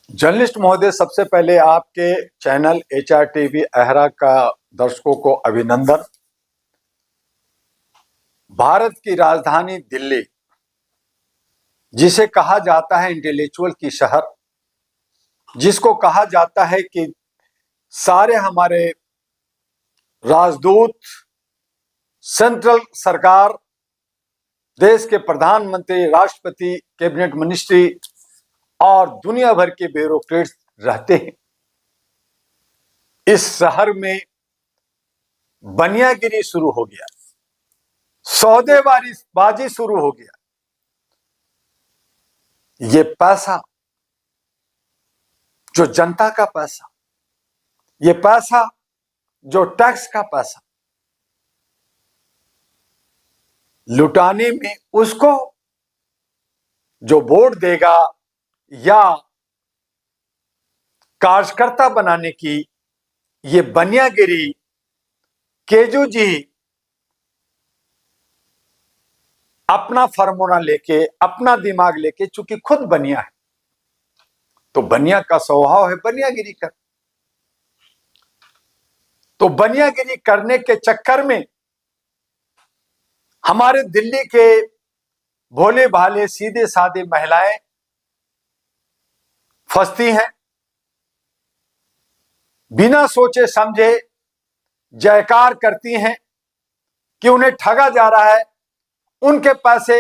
Journalist महोदय, सबसे पहले आपके चैनल HRTV अहरा का दर्शकों को अभिनंदन। भारत की राजधानी दिल्ली, जिसे कहा जाता है इंटेलेक्चुअल की शहर, जिसको कहा जाता है कि सारे हमारे राजदूत, सेंट्रल सरकार, देश के प्रधानमंत्री, राष्ट्रपति, कैबिनेट मिनिस्ट्री और दुनिया भर के ब्यूरोक्रेट्स रहते हैं। इस शहर में बनियागिरी शुरू हो गया, सौदेबाजी शुरू हो गया। ये पैसा, जो जनता का पैसा, ये पैसा जो टैक्स का पैसा, लुटाने में उसको जो वोट देगा या कार्यकर्ता बनाने की ये बनियागिरी केजू जी अपना फॉर्मूला लेके, अपना दिमाग लेके, चूंकि खुद बनिया है तो बनिया का स्वभाव है बनियागिरी कर। तो बनियागिरी करने के चक्कर में हमारे दिल्ली के भोले भाले सीधे साधे महिलाएं फंसती हैं, बिना सोचे समझे जयकार करती हैं कि उन्हें ठगा जा रहा है। उनके पैसे,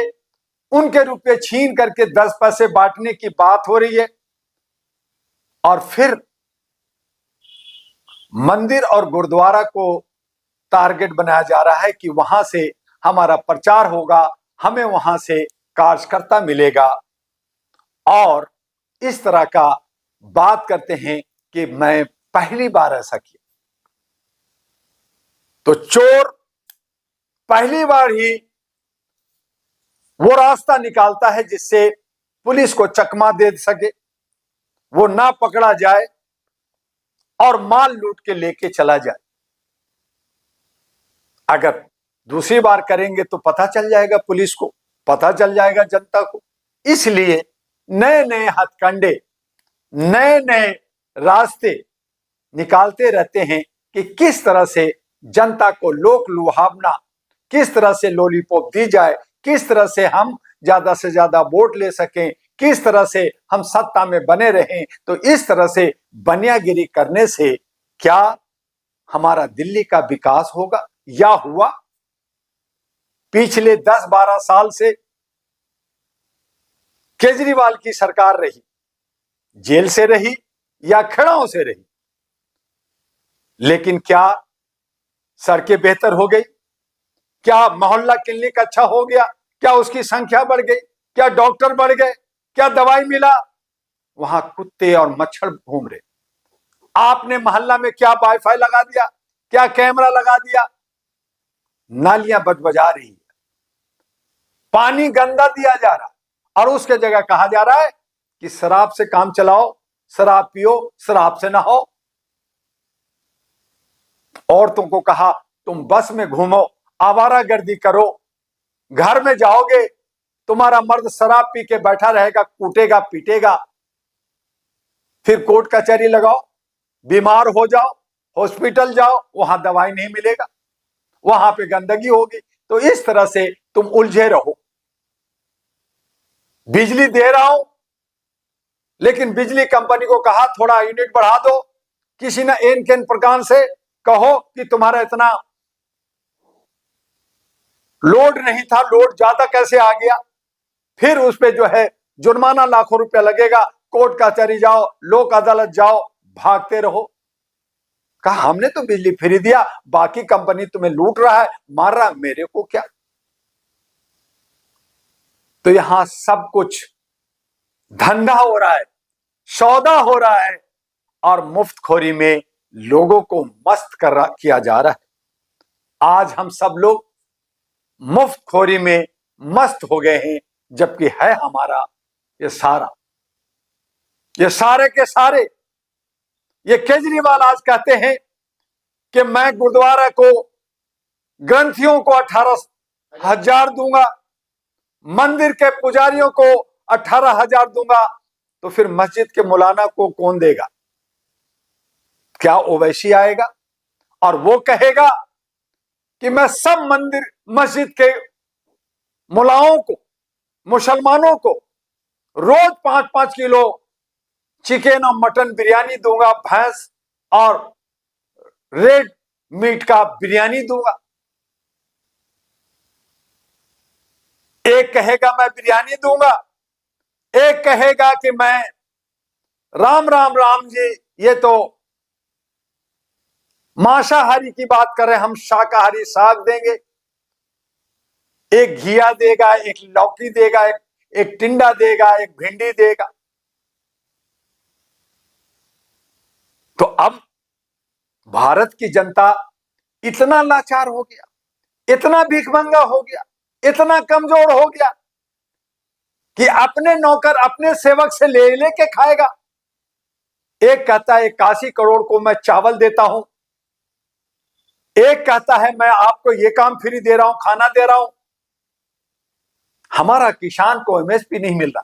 उनके रुपए छीन करके 10 पैसे बांटने की बात हो रही है और फिर मंदिर और गुरुद्वारा को टारगेट बनाया जा रहा है कि वहां से हमारा प्रचार होगा, हमें वहां से कार्यकर्ता मिलेगा और इस तरह का बात करते हैं कि मैं पहली बार ऐसा किया। तो चोर पहली बार ही वो रास्ता निकालता है जिससे पुलिस को चकमा दे सके, वो ना पकड़ा जाए और माल लूट के लेके चला जाए। अगर दूसरी बार करेंगे तो पता चल जाएगा पुलिस को, पता चल जाएगा जनता को। इसलिए नए नए हथकंडे, नए नए रास्ते निकालते रहते हैं कि किस तरह से जनता को लोक लुभावना, किस तरह से लॉलीपॉप दी जाए, किस तरह से हम ज्यादा से ज्यादा वोट ले सकें, किस तरह से हम सत्ता में बने रहें। तो इस तरह से बनियागिरी करने से क्या हमारा दिल्ली का विकास होगा या हुआ? पिछले 10-12 साल से केजरीवाल की सरकार रही, जेल से रही या खेड़ों से रही, लेकिन क्या सड़कें बेहतर हो गई? क्या मोहल्ला क्लिनिक अच्छा हो गया? क्या उसकी संख्या बढ़ गई? क्या डॉक्टर बढ़ गए? क्या दवाई मिला? वहां कुत्ते और मच्छर घूम रहे। आपने मोहल्ला में क्या वाईफाई लगा दिया? क्या कैमरा लगा दिया? नालियां बजबजा रही है, पानी गंदा दिया जा रहा और उसके जगह कहा जा रहा है कि शराब से काम चलाओ, शराब पियो, शराब से नहाओ। औरतों को कहा तुम बस में घूमो, आवारागर्दी करो, घर में जाओगे तुम्हारा मर्द शराब पी के बैठा रहेगा, कूटेगा पीटेगा। फिर कोर्ट कचहरी लगाओ, बीमार हो जाओ, हॉस्पिटल जाओ, वहां दवाई नहीं मिलेगा, वहां पे गंदगी होगी। तो इस तरह से तुम उलझे रहो। बिजली दे रहा हूं, लेकिन बिजली कंपनी को कहा थोड़ा यूनिट बढ़ा दो, किसी ने एन केन प्रकार से कहो कि तुम्हारा इतना लोड नहीं था, लोड ज्यादा कैसे आ गया। फिर उस पे जो है जुर्माना लाखों रुपया लगेगा, कोर्ट कचहरी जाओ, लोक अदालत जाओ, भागते रहो। कहा हमने तो बिजली फ्री दिया, बाकी कंपनी तुम्हें लूट रहा है, मार रहा है, मेरे को क्या। तो यहां सब कुछ धंधा हो रहा है, सौदा हो रहा है और मुफ्तखोरी में लोगों को मस्त किया जा रहा है। आज हम सब लोग मुफ्तखोरी में मस्त हो गए हैं, जबकि है हमारा ये सारे के सारे। ये केजरीवाल आज कहते हैं कि मैं गुरुद्वारा को, ग्रंथियों को 18,000 दूंगा, मंदिर के पुजारियों को 18,000 दूंगा, तो फिर मस्जिद के मौलाना को कौन देगा? क्या ओवैसी आएगा और वो कहेगा कि मैं सब मंदिर मस्जिद के मुलाओं को, मुसलमानों को रोज 5-5 किलो चिकन और मटन बिरयानी दूंगा, भैंस और रेड मीट का बिरयानी दूंगा। एक कहेगा मैं बिरयानी दूंगा, एक कहेगा कि मैं राम राम राम जी, ये तो मांसाहारी की बात कर रहे हैं, हम शाकाहारी साग देंगे। एक घिया देगा, एक लौकी देगा, एक टिंडा देगा, एक भिंडी देगा। तो अब भारत की जनता इतना लाचार हो गया, इतना भिखमंगा हो गया, इतना कमजोर हो गया कि अपने नौकर अपने सेवक से ले लेके खाएगा। एक कहता है 81 करोड़ को मैं चावल देता हूं, एक कहता है मैं आपको ये काम फ्री दे रहा हूं, खाना दे रहा हूं। हमारा किसान को एमएसपी नहीं मिल रहा,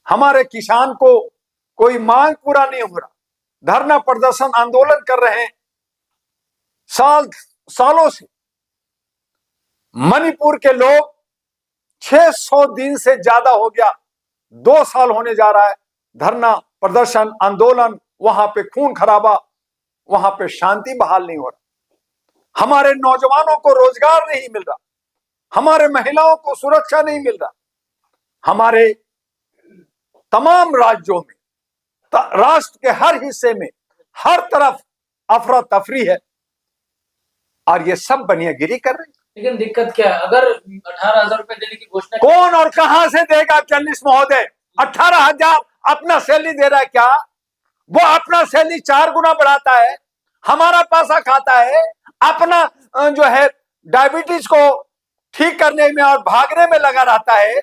हमारे किसान को कोई मांग पूरा नहीं हो रहा। धरना प्रदर्शन आंदोलन कर रहे हैं सालों से। मणिपुर के लोग 600 दिन से ज्यादा हो गया, 2 साल होने जा रहा है, धरना प्रदर्शन आंदोलन, वहां पे खून खराबा, वहां पे शांति बहाल नहीं हो रहा। हमारे नौजवानों को रोजगार नहीं मिल रहा, हमारे महिलाओं को सुरक्षा नहीं मिल रहा। हमारे तमाम राज्यों में, राष्ट्र के हर हिस्से में, हर तरफ अफरा तफरी है और ये सब बनियागिरी कर रहे हैं। लेकिन दिक्कत क्या है, अगर 18,000 रुपए देने की घोषणा कौन और कहां से देगा? जर्नलिस्ट महोदय, 18,000 अपना सैलरी दे रहा है क्या? वो अपना सैलरी 4 गुना बढ़ाता है, हमारा पैसा खाता है, अपना जो है डायबिटीज को ठीक करने में और भागने में लगा रहता है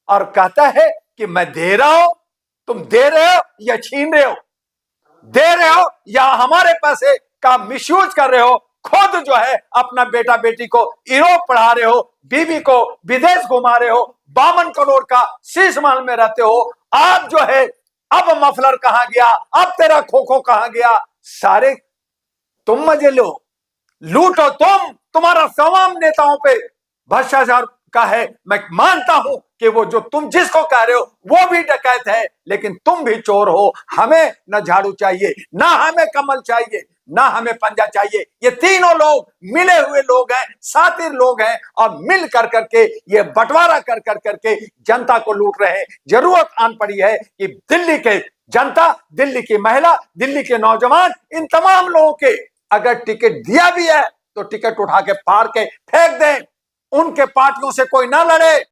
और कहता है कि मैं दे रहा हूं। तुम दे रहे हो या छीन रहे हो? दे रहे हो या हमारे पैसे का मिसयूज कर रहे हो? खुद जो है अपना बेटा बेटी को यूरोप पढ़ा रहे हो, बीवी को विदेश घुमा रहे हो, 52 करोड़ का शीश महल में रहते हो। आप जो है अब मफलर कहां गया, अब तेरा खोखो कहां गया? सारे तुम मजे लो, लूटो तुम्हारा तमाम नेताओं पे भ्रष्टाचार का है। मैं मानता हूं कि वो जो तुम जिसको कह रहे हो वो भी डकैत है, लेकिन तुम भी चोर हो। हमें न झाड़ू चाहिए, ना हमें कमल चाहिए, ना हमें पंजा चाहिए। ये तीनों लोग मिले हुए लोग हैं, सातिर लोग हैं और मिल कर करके ये बंटवारा कर कर करके जनता को लूट रहे हैं। जरूरत आन पड़ी है कि दिल्ली के जनता, दिल्ली की महिला, दिल्ली के नौजवान, इन तमाम लोगों के अगर टिकट दिया भी है तो टिकट उठा के फाड़ के फेंक दें। उनके पार्टियों से कोई ना लड़े।